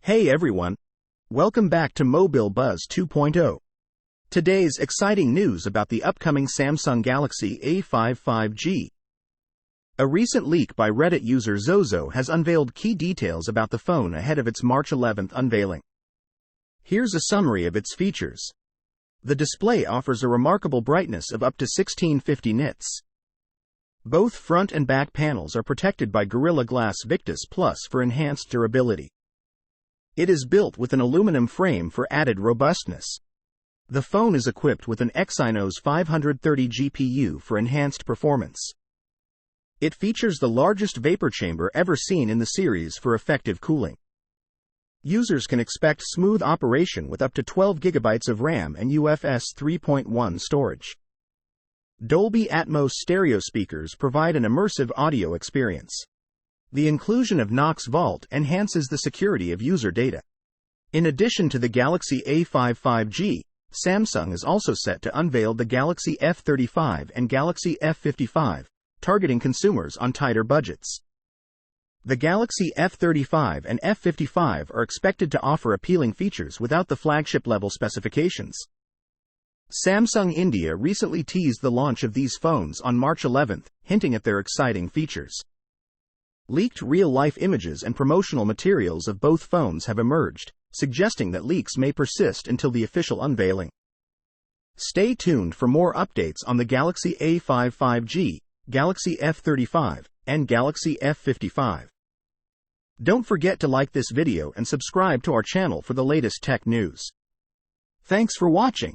Hey everyone! Welcome back to Mobile Buzz 2.0. Today's exciting news about the upcoming Samsung Galaxy A55G. A recent leak by Reddit user Zozo has unveiled key details about the phone ahead of its March 11th unveiling. Here's a summary of its features. The display offers a remarkable brightness of up to 1650 nits. Both front and back panels are protected by Gorilla Glass Victus Plus for enhanced durability. It is built with an aluminum frame for added robustness. The phone is equipped with an Exynos 530 GPU for enhanced performance. It features the largest vapor chamber ever seen in the series for effective cooling. Users can expect smooth operation with up to 12 GB of RAM and UFS 3.1 storage. Dolby Atmos stereo speakers provide an immersive audio experience. The inclusion of Knox Vault enhances the security of user data. In addition to the Galaxy A55G, Samsung is also set to unveil the Galaxy F35 and Galaxy F55, targeting consumers on tighter budgets. The Galaxy F35 and F55 are expected to offer appealing features without the flagship-level specifications. Samsung India recently teased the launch of these phones on March 11th, hinting at their exciting features. Leaked real-life images and promotional materials of both phones have emerged, suggesting that leaks may persist until the official unveiling. Stay tuned for more updates on the Galaxy A55G, Galaxy F35, and Galaxy F55. Don't forget to like this video and subscribe to our channel for the latest tech news. Thanks for watching.